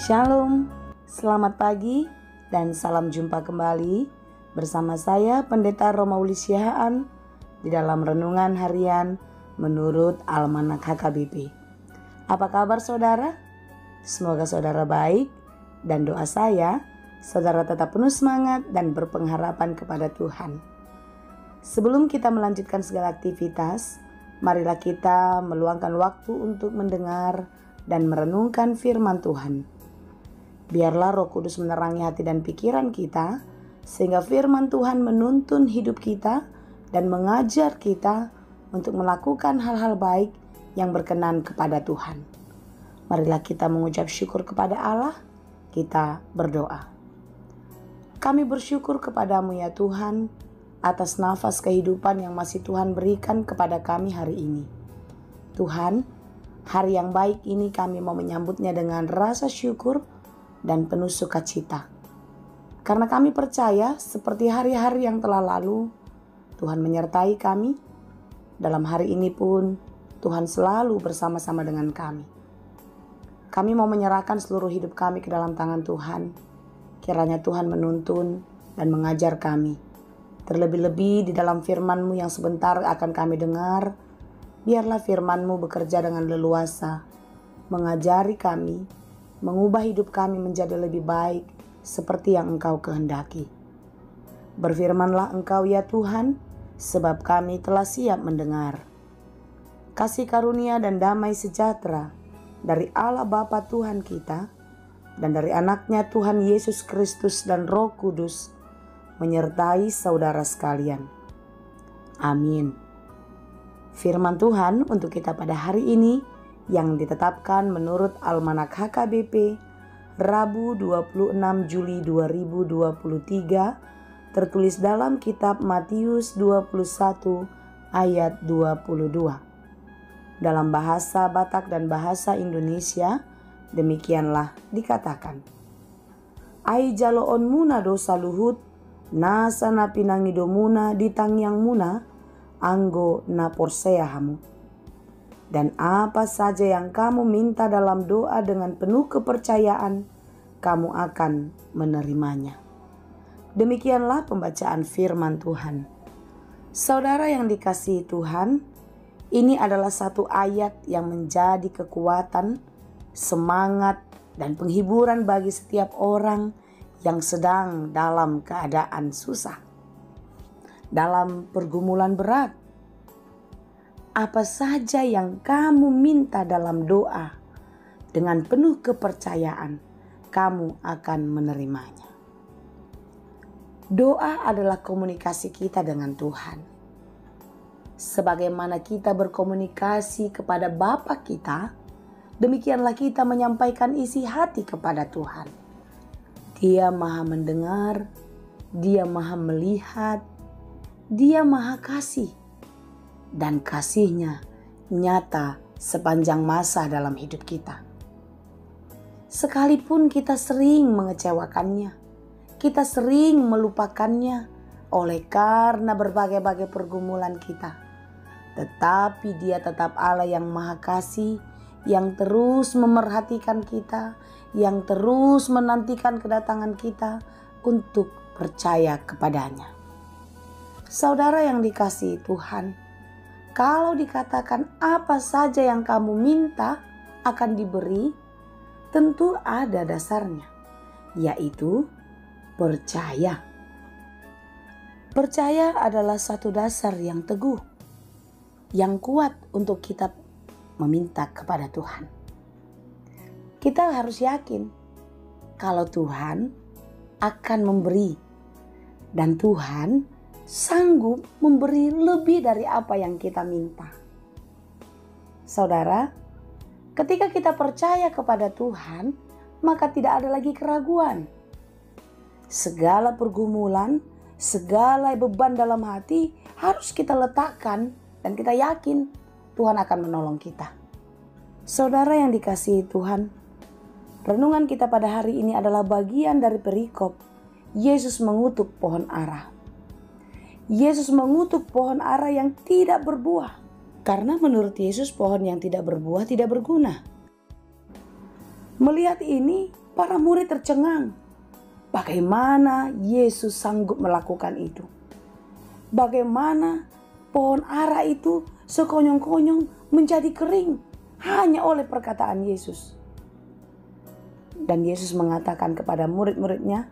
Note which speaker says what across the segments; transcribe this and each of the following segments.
Speaker 1: Shalom, selamat pagi dan salam jumpa kembali bersama saya Pendeta Romauli Siahaan di dalam Renungan Harian menurut Almanak HKBP. Apa kabar saudara? Semoga saudara baik dan doa saya, saudara tetap penuh semangat dan berpengharapan kepada Tuhan. Sebelum kita melanjutkan segala aktivitas, marilah kita meluangkan waktu untuk mendengar dan merenungkan firman Tuhan. Biarlah Roh Kudus menerangi hati dan pikiran kita, sehingga firman Tuhan menuntun hidup kita dan mengajar kita untuk melakukan hal-hal baik yang berkenan kepada Tuhan. Marilah kita mengucap syukur kepada Allah, kita berdoa. Kami bersyukur kepadamu ya Tuhan, atas nafas kehidupan yang masih Tuhan berikan kepada kami hari ini. Tuhan, hari yang baik ini kami mau menyambutnya dengan rasa syukur dan penuh sukacita. Karena kami percaya seperti hari-hari yang telah lalu, Tuhan menyertai kami. Dalam hari ini pun Tuhan selalu bersama-sama dengan kami. Kami mau menyerahkan seluruh hidup kami ke dalam tangan Tuhan. Kiranya Tuhan menuntun dan mengajar kami. Terlebih-lebih di dalam firman-Mu yang sebentar akan kami dengar, biarlah firman-Mu bekerja dengan leluasa, mengajari kami, mengubah hidup kami menjadi lebih baik seperti yang Engkau kehendaki. Berfirmanlah Engkau ya Tuhan, sebab kami telah siap mendengar. Kasih karunia dan damai sejahtera dari Allah Bapa Tuhan kita dan dari anaknya Tuhan Yesus Kristus dan Roh Kudus menyertai saudara sekalian. Amin. Firman Tuhan untuk kita pada hari ini yang ditetapkan menurut Almanak HKBP Rabu 26 Juli 2023 tertulis dalam kitab Matius 21 ayat 22. Dalam bahasa Batak dan bahasa Indonesia demikianlah dikatakan. Ai jaloon muna dosa luhut nasa na pinangido muna ditangyang muna anggo na porseahamu. Dan apa saja yang kamu minta dalam doa dengan penuh kepercayaan, kamu akan menerimanya. Demikianlah pembacaan firman Tuhan. Saudara yang dikasihi Tuhan, ini adalah satu ayat yang menjadi kekuatan, semangat, dan penghiburan bagi setiap orang yang sedang dalam keadaan susah, dalam pergumulan berat. Apa saja yang kamu minta dalam doa, dengan penuh kepercayaan, kamu akan menerimanya. Doa adalah komunikasi kita dengan Tuhan. Sebagaimana kita berkomunikasi kepada Bapa kita, demikianlah kita menyampaikan isi hati kepada Tuhan. Dia Maha mendengar, Dia Maha melihat, Dia Maha kasih. Dan kasih-Nya nyata sepanjang masa dalam hidup kita. Sekalipun kita sering mengecewakannya, kita sering melupakannya oleh karena berbagai-bagai pergumulan kita. Tetapi Dia tetap Allah yang Maha Kasih, yang terus memerhatikan kita, yang terus menantikan kedatangan kita untuk percaya kepadanya. Saudara yang dikasihi Tuhan, kalau dikatakan apa saja yang kamu minta akan diberi, tentu ada dasarnya, yaitu percaya. Percaya adalah satu dasar yang teguh, yang kuat untuk kita meminta kepada Tuhan. Kita harus yakin kalau Tuhan akan memberi, dan Tuhan sanggup memberi lebih dari apa yang kita minta. Saudara, ketika kita percaya kepada Tuhan, maka tidak ada lagi keraguan. Segala pergumulan, segala beban dalam hati harus kita letakkan dan kita yakin Tuhan akan menolong kita. Saudara yang dikasihi Tuhan, renungan kita pada hari ini adalah bagian dari perikop Yesus mengutuk pohon ara. Yesus mengutuk pohon ara yang tidak berbuah. Karena menurut Yesus pohon yang tidak berbuah tidak berguna. Melihat ini, Para murid tercengang. Bagaimana Yesus sanggup melakukan itu? Bagaimana pohon ara itu sekonyong-konyong menjadi kering hanya oleh perkataan Yesus? Dan Yesus mengatakan kepada murid-muridnya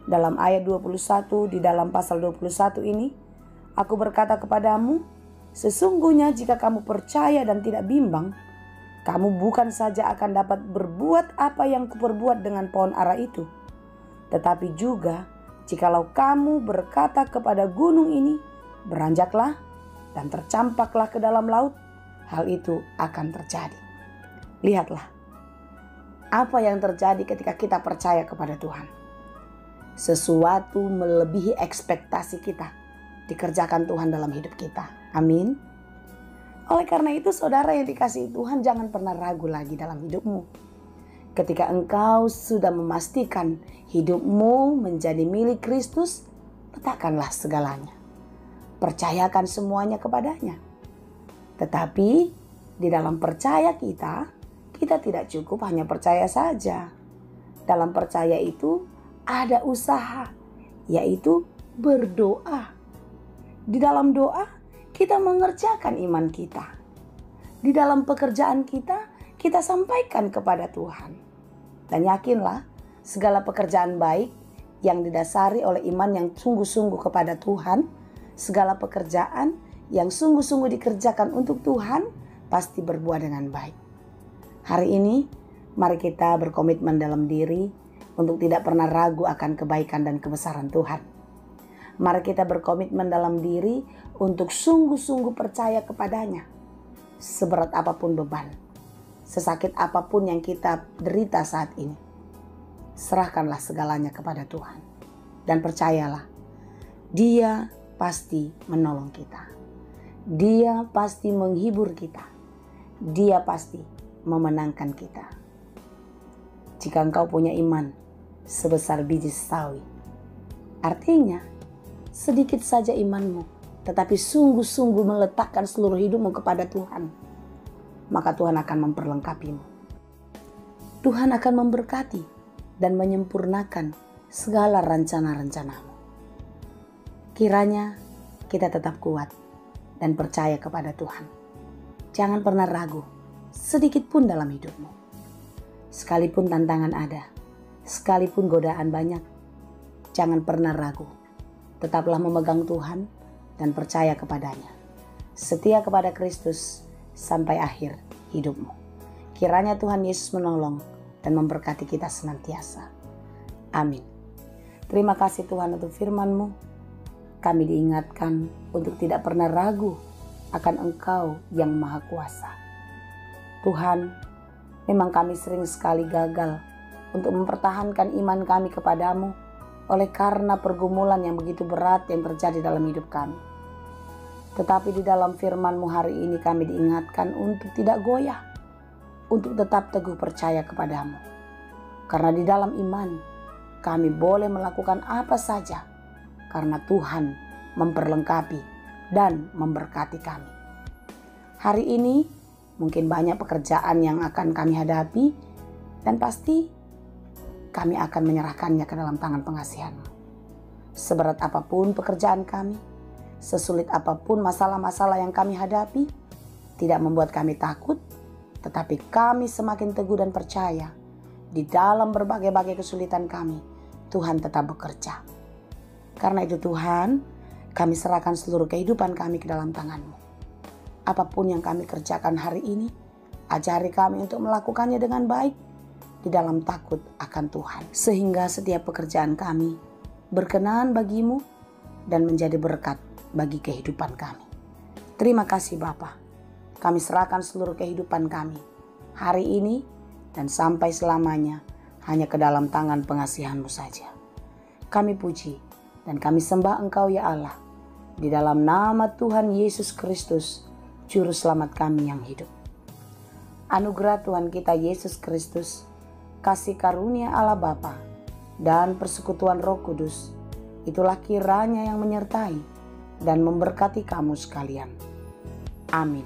Speaker 1: dalam ayat 21, di dalam pasal 21 ini, "Aku berkata kepadamu, sesungguhnya jika kamu percaya dan tidak bimbang, kamu bukan saja akan dapat berbuat apa yang kuperbuat dengan pohon ara itu, tetapi juga jikalau kamu berkata kepada gunung ini, beranjaklah dan tercampaklah ke dalam laut, hal itu akan terjadi." Lihatlah apa yang terjadi ketika kita percaya kepada Tuhan. Sesuatu melebihi ekspektasi kita dikerjakan Tuhan dalam hidup kita. Amin. Oleh karena itu, saudara yang dikasihi Tuhan, jangan pernah ragu lagi dalam hidupmu. Ketika engkau sudah memastikan hidupmu menjadi milik Kristus, letakkanlah segalanya. Percayakan semuanya kepadanya. Tetapi di dalam percaya kita tidak cukup hanya percaya saja. Dalam percaya itu ada usaha, yaitu berdoa. Di dalam doa kita mengerjakan iman kita. Di dalam pekerjaan kita sampaikan kepada Tuhan. Dan yakinlah, segala pekerjaan baik yang didasari oleh iman yang sungguh-sungguh kepada Tuhan, segala pekerjaan yang sungguh-sungguh dikerjakan untuk Tuhan, pasti berbuah dengan baik. Hari ini, mari kita berkomitmen dalam diri untuk tidak pernah ragu akan kebaikan dan kebesaran Tuhan. Mari kita berkomitmen dalam diri untuk sungguh-sungguh percaya kepadanya. Seberat apapun beban, sesakit apapun yang kita derita saat ini, serahkanlah segalanya kepada Tuhan. Dan percayalah, Dia pasti menolong kita. Dia pasti menghibur kita. Dia pasti memenangkan kita. Jika engkau punya iman sebesar biji sawi, artinya sedikit saja imanmu, tetapi sungguh-sungguh meletakkan seluruh hidupmu kepada Tuhan, maka Tuhan akan memperlengkapimu. Tuhan akan memberkati dan menyempurnakan segala rencana-rencanamu. Kiranya kita tetap kuat dan percaya kepada Tuhan. Jangan pernah ragu sedikit pun dalam hidupmu. Sekalipun tantangan ada, sekalipun godaan banyak, jangan pernah ragu. Tetaplah memegang Tuhan dan percaya kepadanya. Setia kepada Kristus sampai akhir hidupmu. Kiranya Tuhan Yesus menolong dan memberkati kita senantiasa. Amin. Terima kasih Tuhan untuk firman-Mu. Kami diingatkan untuk tidak pernah ragu akan Engkau yang Maha Kuasa. Tuhan, memang kami sering sekali gagal untuk mempertahankan iman kami kepadamu oleh karena pergumulan yang begitu berat yang terjadi dalam hidup kami. Tetapi di dalam firman-Mu hari ini kami diingatkan untuk tidak goyah, untuk tetap teguh percaya kepadamu. Karena di dalam iman kami boleh melakukan apa saja karena Tuhan memperlengkapi dan memberkati kami. Hari ini mungkin banyak pekerjaan yang akan kami hadapi dan pasti kami akan menyerahkannya ke dalam tangan pengasihan-Mu. Seberat apapun pekerjaan kami, sesulit apapun masalah-masalah yang kami hadapi, tidak membuat kami takut, tetapi kami semakin teguh dan percaya di dalam berbagai-bagai kesulitan kami, Tuhan tetap bekerja. Karena itu Tuhan, kami serahkan seluruh kehidupan kami ke dalam tangan-Mu. Apapun yang kami kerjakan hari ini, ajari kami untuk melakukannya dengan baik di dalam takut akan Tuhan. Sehingga setiap pekerjaan kami berkenan bagi-Mu dan menjadi berkat bagi kehidupan kami. Terima kasih Bapa. Kami serahkan seluruh kehidupan kami hari ini dan sampai selamanya hanya ke dalam tangan pengasihan-Mu saja. Kami puji dan kami sembah Engkau ya Allah. Di dalam nama Tuhan Yesus Kristus, Juru Selamat kami yang hidup. Anugerah Tuhan kita Yesus Kristus, kasih karunia Allah Bapa, dan persekutuan Roh Kudus, itulah kiranya yang menyertai dan memberkati kamu sekalian. Amin.